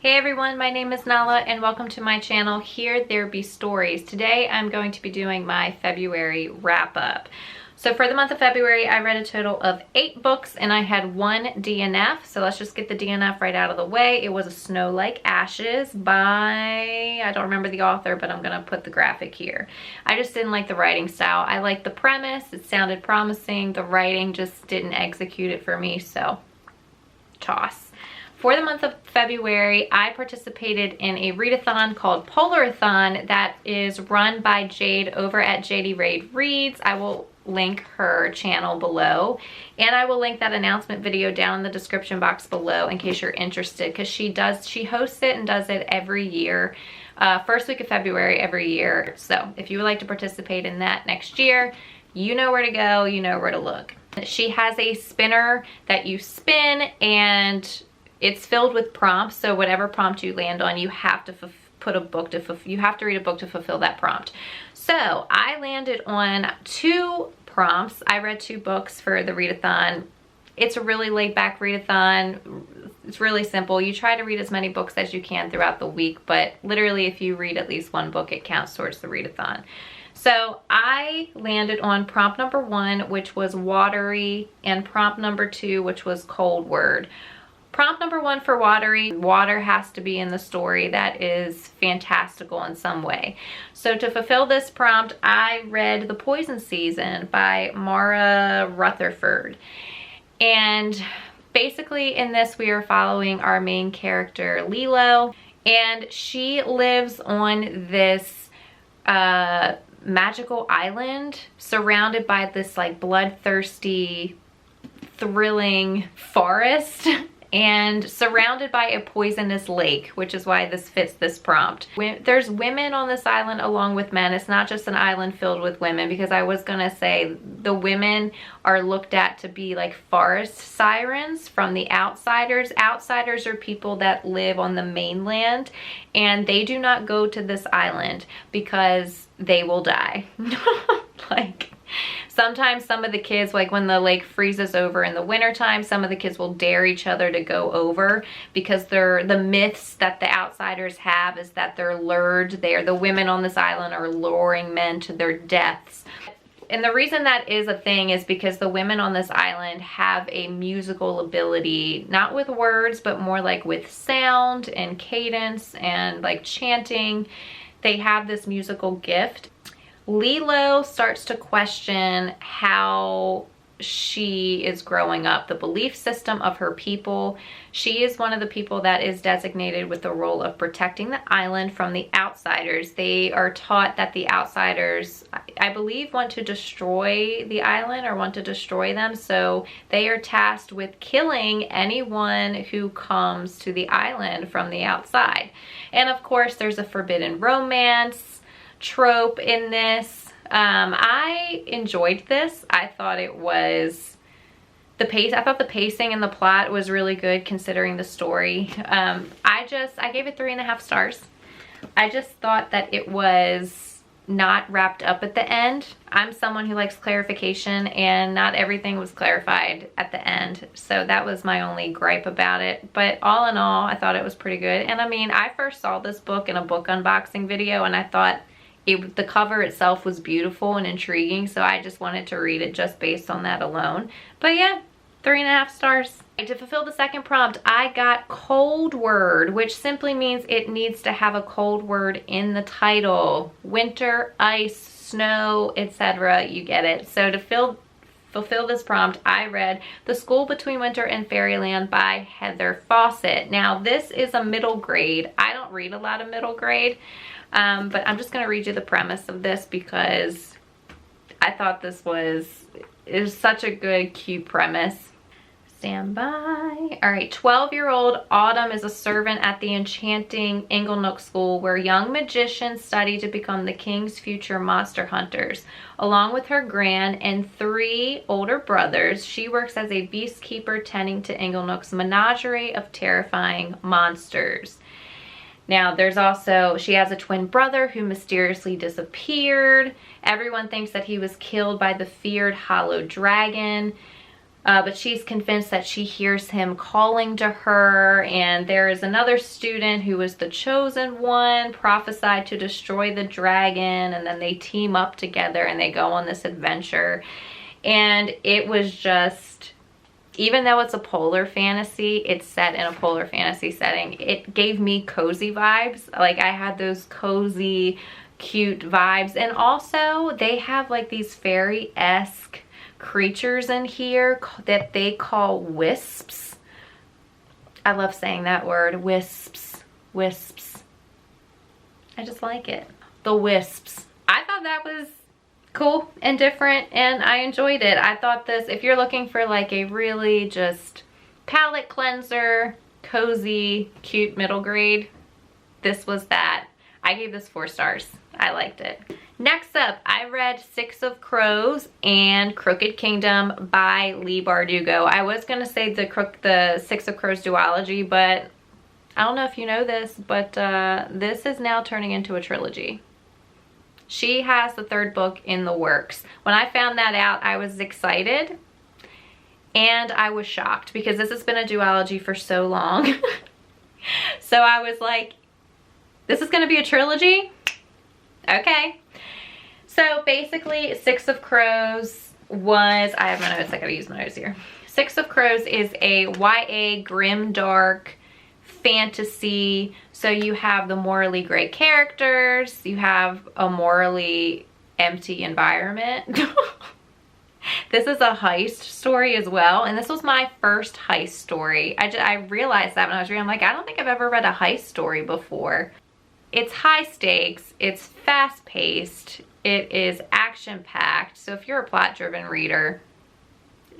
Hey everyone, my name is Nala and welcome to my channel, Here There Be Stories. Today I'm going to be doing my February wrap up. So for the month of February, I read a total of 8 books and I had 1 DNF. So let's just get the DNF right out of the way. It was A Snow Like Ashes by, I don't remember the author, but I'm gonna put the graphic here. I just didn't like the writing style. I liked the premise, it sounded promising. The writing just didn't execute it for me, so toss. For the month of February, I participated in a readathon called Polarathon that is run by Jade over at JD Raid Reads. I will link her channel below, and I will link that announcement video down in the description box below in case you're interested, because she hosts it and does it every year, first week of February every year. So if you would like to participate in that next year, you know where to go, you know where to look. She has a spinner that you spin and it's filled with prompts, so whatever prompt you land on, you have to read a book to fulfill that prompt. So I landed on 2 prompts. I read 2 books for the readathon. It's a really laid back readathon. It's really simple. You try to read as many books as you can throughout the week, but literally if you read at least 1 book, it counts towards the readathon. So I landed on prompt number 1, which was watery, and prompt number 2, which was cold word. Prompt number 1 for watery, water has to be in the story that is fantastical in some way. So to fulfill this prompt, I read The Poison Season by Mara Rutherford. And basically in this, we are following our main character, Lilo, and she lives on this magical island surrounded by this like bloodthirsty, thrilling forest and surrounded by a poisonous lake, which is why this fits this prompt. There's women on this island along with men. It's not just an island filled with women, because I was gonna say the women are looked at to be like forest sirens from the outsiders. Outsiders are people that live on the mainland and they do not go to this island because they will die. Like, sometimes some of the kids, like when the lake freezes over in the wintertime, some of the kids will dare each other to go over because the myths that the outsiders have is that they're lured there. The women on this island are luring men to their deaths. And the reason that is a thing is because the women on this island have a musical ability, not with words, but more like with sound and cadence and like chanting. They have this musical gift. Lilo starts to question how she is growing up, the belief system of her people. She is one of the people that is designated with the role of protecting the island from the outsiders. They are taught that the outsiders, I believe, want to destroy the island or want to destroy them. So they are tasked with killing anyone who comes to the island from the outside. And of course, there's a forbidden romance trope in this. I enjoyed this. I thought it was I thought the pacing and the plot was really good considering the story. I gave it 3.5 stars. I just thought that it was not wrapped up at the end. I'm someone who likes clarification, and not everything was clarified at the end. So that was my only gripe about it. But all in all, I thought it was pretty good. And I mean, I first saw this book in a book unboxing video and I thought the cover itself was beautiful and intriguing, so I just wanted to read it just based on that alone. But yeah, 3.5 stars. To fulfill the second prompt, I got cold word, which simply means it needs to have a cold word in the title. Winter, ice, snow, etc. You get it. So to fulfill this prompt, I read The School Between Winter and Fairyland by Heather Fawcett. Now this is a middle grade. I don't read a lot of middle grade, but I'm just going to read you the premise of this because I thought this is such a good, cute premise. Stand by. All right, 12-year-old Autumn is a servant at the enchanting Inglenook School, where young magicians study to become the king's future monster hunters. Along with her gran and 3 older brothers, she works as a beastkeeper tending to Inglenook's menagerie of terrifying monsters. Now, she has a twin brother who mysteriously disappeared. Everyone thinks that he was killed by the feared Hollow Dragon. But she's convinced that she hears him calling to her, and there is another student who was the chosen one, prophesied to destroy the dragon, and then they team up together and they go on this adventure. And it was just, even though it's a polar fantasy, it's set in a polar fantasy setting, it gave me cozy vibes. Like, I had those cozy, cute vibes. And also, they have like these fairy-esque creatures in here that they call wisps. I love saying that word, wisps, wisps. I just like it. The wisps. I thought that was cool and different, and I enjoyed it. I thought this, if you're looking for like a really just palette cleanser, cozy, cute middle grade, this was that. I gave this 4 stars. I liked it. Next up, I read Six of Crows and Crooked Kingdom by Leigh Bardugo. I was gonna say the Six of Crows duology, but I don't know if you know this, but this is now turning into a trilogy. She has the 3rd book in the works. When I found that out, I was excited and I was shocked because this has been a duology for so long. So I was like, this is gonna be a trilogy? Okay. So basically, Six of Crows was, I have my notes, I gotta use my notes here. Six of Crows is a YA grim dark fantasy. So you have the morally gray characters, you have a morally empty environment. This is a heist story as well, and this was my first heist story. I realized that when I was reading, I'm like, I don't think I've ever read a heist story before. It's high stakes, it's fast paced, it is action packed. So if you're a plot driven reader,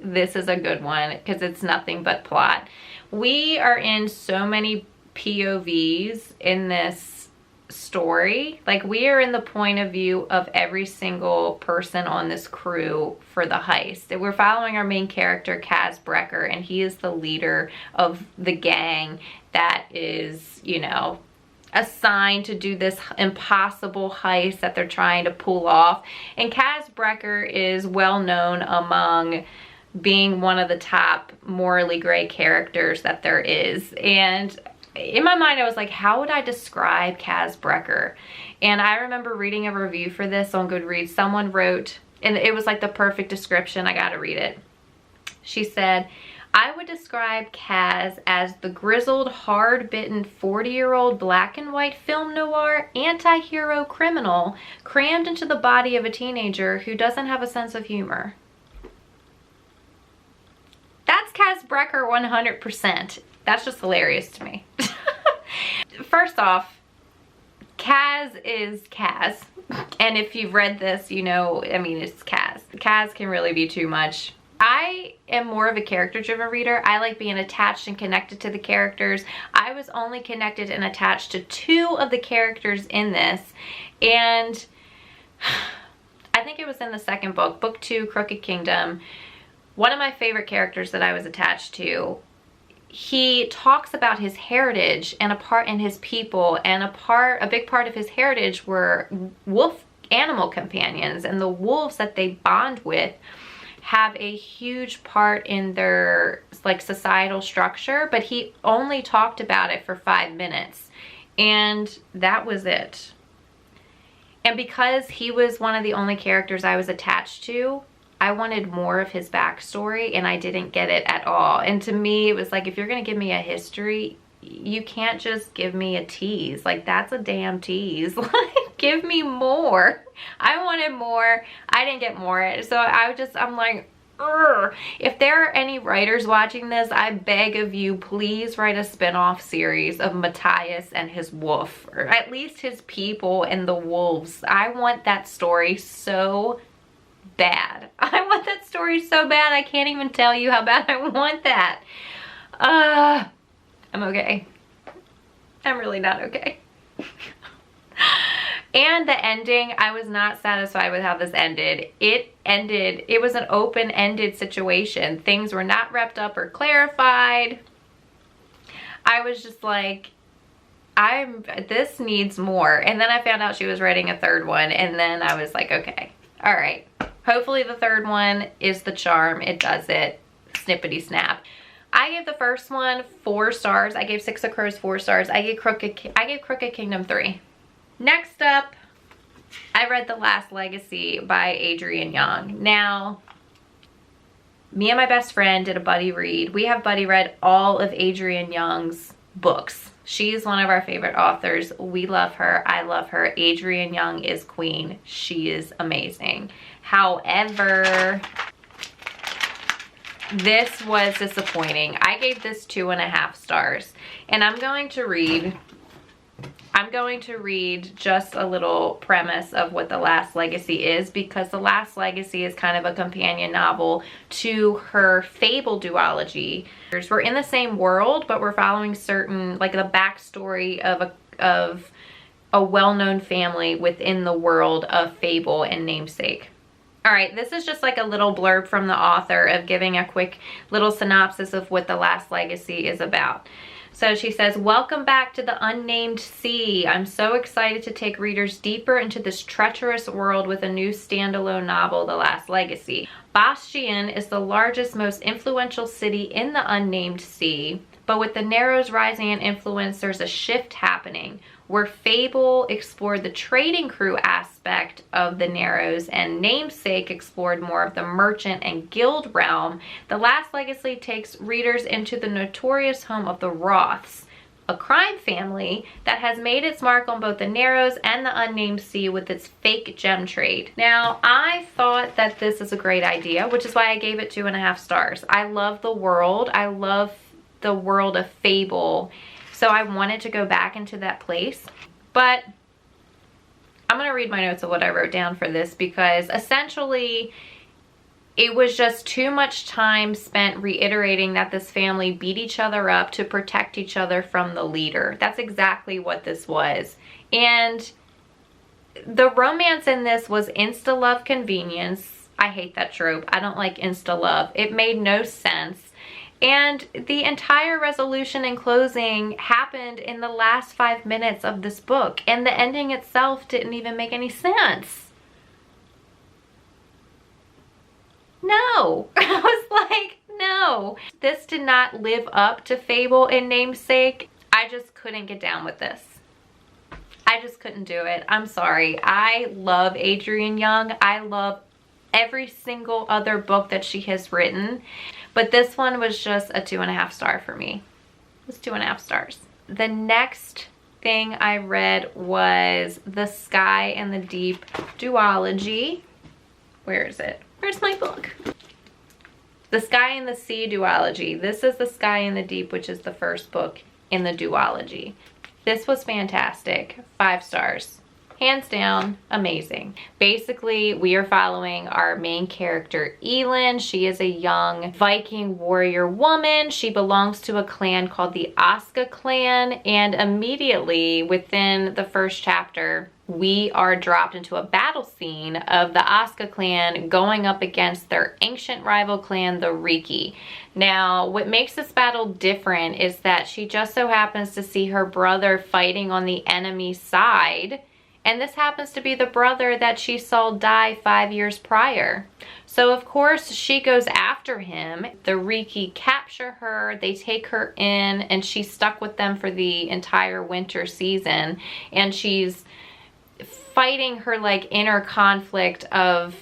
this is a good one because it's nothing but plot. We are in so many POVs in this story. Like, we are in the point of view of every single person on this crew for the heist. We're following our main character, Kaz Brecker, and he is the leader of the gang that is, you know, assigned to do this impossible heist that they're trying to pull off. And Kaz Brecker is well known among being one of the top morally gray characters that there is. And in my mind, I was like, how would I describe Kaz Brecker? And I remember reading a review for this on Goodreads. Someone wrote, and it was like the perfect description. I gotta read it. She said, I would describe Kaz as the grizzled, hard-bitten 40-year-old black and white film noir anti-hero criminal crammed into the body of a teenager who doesn't have a sense of humor. That's Kaz Brecker 100%. That's just hilarious to me. First off, Kaz is Kaz. And if you've read this, you know, I mean, it's Kaz. Kaz can really be too much. I am more of a character-driven reader. I like being attached and connected to the characters. I was only connected and attached to 2 of the characters in this. And I think it was in the 2nd book, book 2, Crooked Kingdom. One of my favorite characters that I was attached to, he talks about his heritage and his people, and a big part of his heritage were wolf animal companions, and the wolves that they bond with have a huge part in their like societal structure, but he only talked about it for 5 minutes, and that was it. And because he was one of the only characters I was attached to, I wanted more of his backstory, and I didn't get it at all. And to me, it was like, if you're gonna give me a history, you can't just give me a tease. Like, that's a damn tease. Like, give me more. I wanted more. I didn't get more. So I'm like, ugh. If there are any writers watching this, I beg of you, please write a spin-off series of Matthias and his wolf, or at least his people and the wolves. I want that story so bad. I want that story so bad. I can't even tell you how bad I want that. I'm okay. I'm really not okay. And the ending, I was not satisfied with how this ended. It was an open-ended situation. Things were not wrapped up or clarified. I was just like, this needs more. And then I found out she was writing a 3rd one, and then I was like, okay, all right. Hopefully the 3rd one is the charm. It does it. snippety snap. I gave the first one 4 stars. I gave Six of Crows 4 stars. I gave Crooked Kingdom 3. Next up, I read The Last Legacy by Adrienne Young. Now, me and my best friend did a buddy read. We have buddy read all of Adrienne Young's books. She's one of our favorite authors. We love her. I love her. Adrienne Young is queen. She is amazing. However, this was disappointing. I gave this 2.5 stars. And I'm going to read just a little premise of what The Last Legacy is, because The Last Legacy is kind of a companion novel to her Fable duology. We're in the same world, but we're following certain, like, the backstory of a well-known family within the world of Fable and Namesake. All right, this is just like a little blurb from the author of giving a quick little synopsis of what The Last Legacy is about. So she says, welcome back to the unnamed sea. I'm so excited to take readers deeper into this treacherous world with a new standalone novel, The Last Legacy. Bastian is the largest, most influential city in the unnamed sea, but with the Narrows rising in influence, there's a shift happening. Where Fable explored the trading crew aspect of the Narrows and Namesake explored more of the merchant and guild realm, The Last Legacy takes readers into the notorious home of the Roths, a crime family that has made its mark on both the Narrows and the unnamed sea with its fake gem trade. Now, I thought that this is a great idea, which is why I gave it 2.5 stars. I love the world. I love the world of Fable. So I wanted to go back into that place, but I'm going to read my notes of what I wrote down for this, because essentially it was just too much time spent reiterating that this family beat each other up to protect each other from the leader. That's exactly what this was. And the romance in this was insta-love convenience. I hate that trope. I don't like insta-love. It made no sense. And the entire resolution and closing happened in the last 5 minutes of this book. And the ending itself didn't even make any sense. No. I was like, no. This did not live up to Fable and Namesake. I just couldn't get down with this. I just couldn't do it. I'm sorry. I love Adrienne Young. I love every single other book that she has written. But this one was just a 2.5 star for me. It was 2.5 stars. The next thing I read was The Sky and the Deep duology. Where is it? Where's my book? The Sky and the Sea duology. This is The Sky and the Deep, which is the first book in the duology. This was fantastic. 5 stars. Hands down, amazing. Basically, we are following our main character, Elin. She is a young Viking warrior woman. She belongs to a clan called the Aska clan, and immediately within the first chapter, we are dropped into a battle scene of the Aska clan going up against their ancient rival clan, the Riki. Now, what makes this battle different is that she just so happens to see her brother fighting on the enemy side, and this happens to be the brother that she saw die 5 years prior. So of course she goes after him. The Riki capture her, they take her in, and she's stuck with them for the entire winter season. And she's fighting her like inner conflict of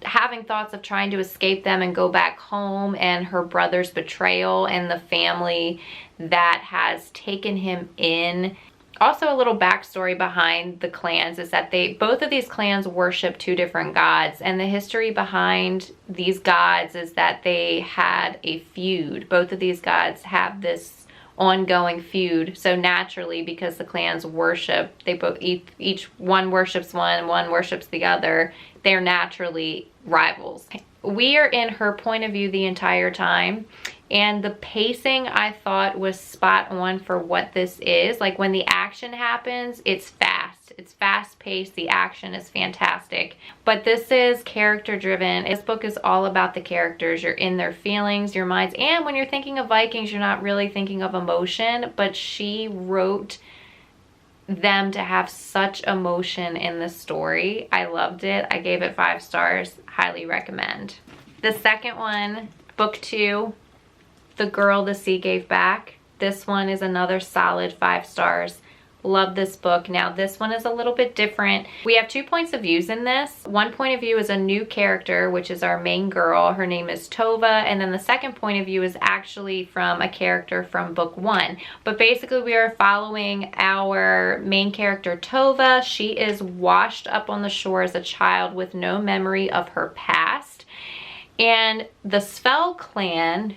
having thoughts of trying to escape them and go back home, and her brother's betrayal and the family that has taken him in. Also, a little backstory behind the clans is that both of these clans worship 2 different gods, and the history behind these gods is that they had a feud. Both of these gods have this ongoing feud. So naturally, because the clans worship, they both each one worships one worships the other, they're naturally rivals. We are in her point of view the entire time, and the pacing I thought was spot on for what this is. Like when the action happens, it's fast. It's fast paced. The action is fantastic. But this is character driven. This book is all about the characters. You're in their feelings, your minds. And when you're thinking of Vikings, you're not really thinking of emotion, but she wrote them to have such emotion in the story. I loved it. I gave it 5 stars. Highly recommend. The second one Book 2, The Girl the Sea Gave Back. This one is another solid 5 stars. Love this book. Now this one is a little bit different. We have 2 points of views in this. One point of view is a new character, which is our main girl. Her name is Tova. And then the second point of view is actually from a character from book 1. But basically we are following our main character Tova. She is washed up on the shore as a child with no memory of her past. And the Svel clan,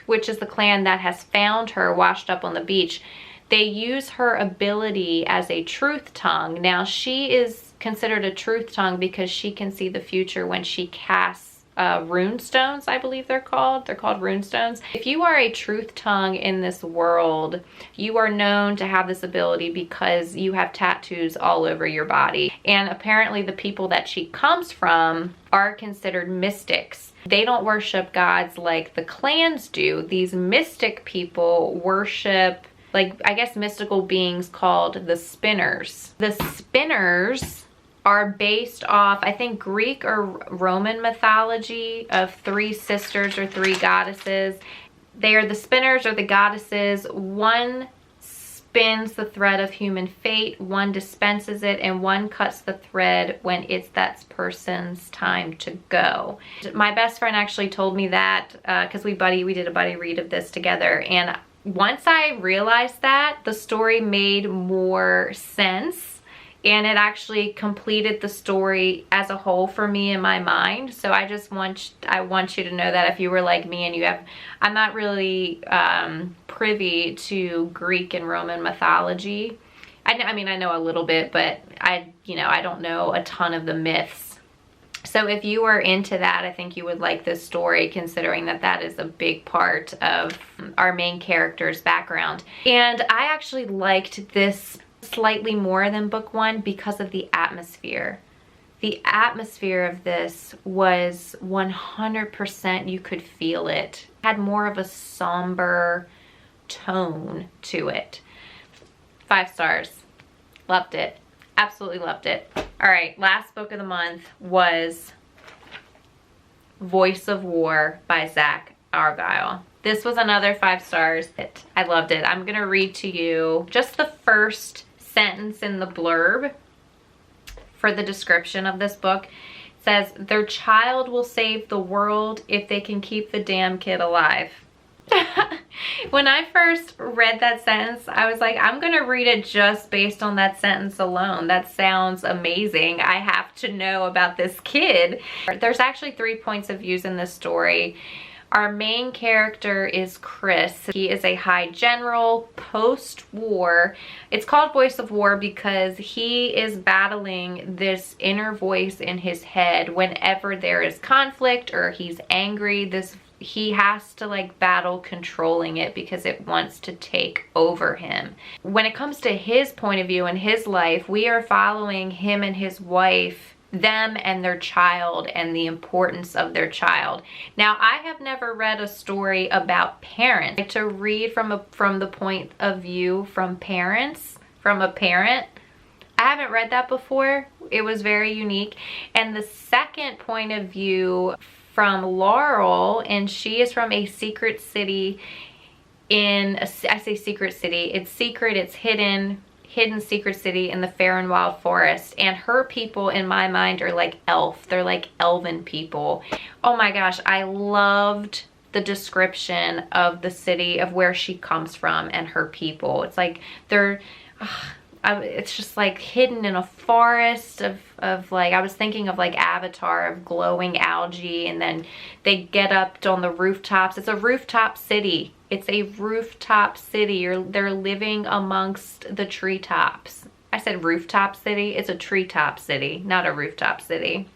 which is the clan that has found her washed up on the beach, they use her ability as a truth tongue. Now she is considered a truth tongue because she can see the future when she casts rune stones, I believe they're called. They're called rune stones. If you are a truth tongue in this world, you are known to have this ability because you have tattoos all over your body. And apparently the people that she comes from are considered mystics. They don't worship gods like the clans do. These mystic people worship, like, I guess, mystical beings called the spinners. The spinners are based off, I think, Greek or Roman mythology of 3 sisters or 3 goddesses. They are the spinners or the goddesses. One spins the thread of human fate, one dispenses it, and one cuts the thread when it's that person's time to go. My best friend actually told me that because we did a buddy read of this together, and once I realized that, the story made more sense, and it actually completed the story as a whole for me in my mind. So I want you to know that if you were like me and I'm not really privy to Greek and Roman mythology. I mean, I know a little bit, but I don't know a ton of the myths. So if you are into that, I think you would like this story, considering that that is a big part of our main character's background. And I actually liked this slightly more than book 1 because of the atmosphere. The atmosphere of this was 100%, you could feel it. It had more of a somber tone to it. 5 stars. Loved it. Absolutely loved it. All right, last book of the month was Voice of War by Zach Argyle. This was another 5 stars. I loved it. I'm gonna read to you just the first sentence in the blurb for the description of this book. It says, "Their child will save the world if they can keep the damn kid alive." When I first read that sentence, I was like, I'm gonna read it just based on that sentence alone. That sounds amazing. I have to know about this kid. There's actually 3 points of views in this story. Our main character is Chris. He is a high general post-war. It's called Voice of War because he is battling this inner voice in his head whenever there is conflict or he's angry. He has to like battle controlling it because it wants to take over him. When it comes to his point of view in his life, we are following him and his wife, them and their child, and the importance of their child. Now, I have never read a story about parents. I like to read from the point of view from a parent. I haven't read that before. It was very unique. And the second point of view from Laurel, and she is from a secret city I say secret city, it's secret, it's hidden secret city in the Fair and Wild Forest, and her people in my mind are like they're like elven people. Oh my gosh, I loved the description of the city, of where she comes from and her people. It's like it's just like hidden in a forest of like, I was thinking of like Avatar, of glowing algae, and then they get up on the rooftops. It's a rooftop city. It's a rooftop city. They're living amongst the treetops. I said rooftop city. It's a treetop city, not a rooftop city.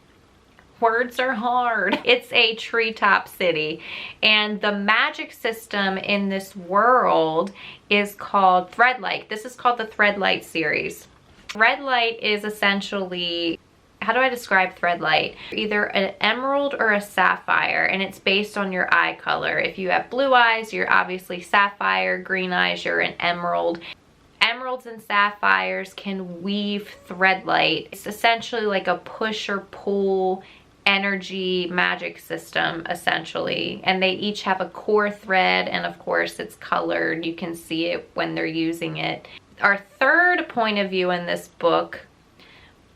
Words are hard. It's a treetop city. And the magic system in this world is called Threadlight. This is called the Threadlight series. Threadlight is essentially, how do I describe Threadlight? Either an emerald or a sapphire, and it's based on your eye color. If you have blue eyes, you're obviously sapphire. Green eyes, you're an emerald. Emeralds and sapphires can weave threadlight. It's essentially like a push or pull energy magic system, essentially. And they each have a core thread, and of course it's colored. You can see it when they're using it. Our third point of view in this book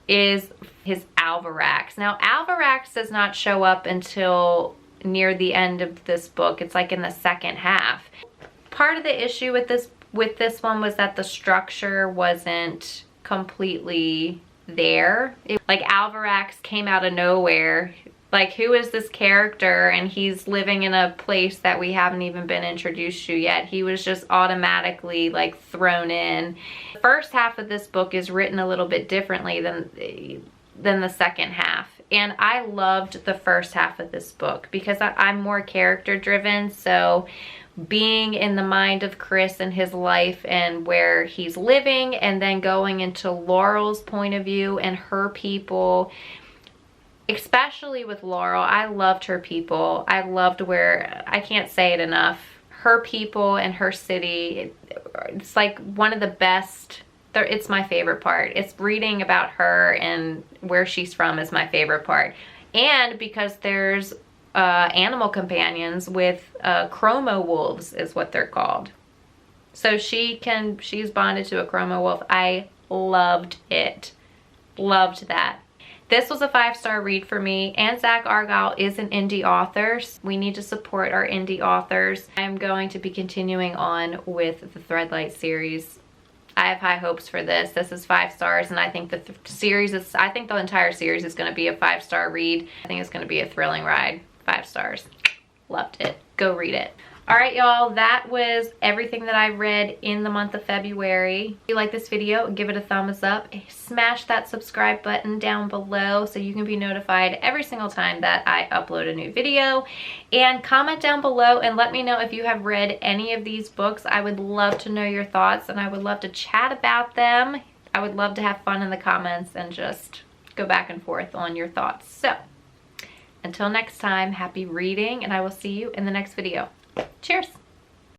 is his Alvarax. Now, Alvarax does not show up until near the end of this book. It's like in the second half. Part of the issue with this one was that the structure wasn't completely there. Like Alvarax came out of nowhere. Like, who is this character? And he's living in a place that we haven't even been introduced to yet. He was just automatically like thrown in. The first half of this book is written a little bit differently than the second half. And I loved the first half of this book because I'm more character driven. So being in the mind of Chris and his life and where he's living, and then going into Laurel's point of view and her people, especially with Laurel. I loved her people. I loved I can't say it enough. Her people and her city, it's like one of the best. It's my favorite part. It's reading about her and where she's from is my favorite part. And because there's animal companions with chromo wolves is what they're called. So she's bonded to a chromo wolf. I loved it. Loved that. This was a 5-star read for me, and Zach Argyle is an indie author. We need to support our indie authors. I'm going to be continuing on with the Threadlight series. I have high hopes for this. This is 5 stars, and I think the entire series is going to be a 5-star read. I think it's going to be a thrilling ride. 5 stars. Loved it. Go read it. All right, y'all, that was everything that I read in the month of February. If you like this video, give it a thumbs up. Smash that subscribe button down below so you can be notified every single time that I upload a new video. And comment down below and let me know if you have read any of these books. I would love to know your thoughts, and I would love to chat about them. I would love to have fun in the comments and just go back and forth on your thoughts. So, until next time, happy reading, and I will see you in the next video. Cheers!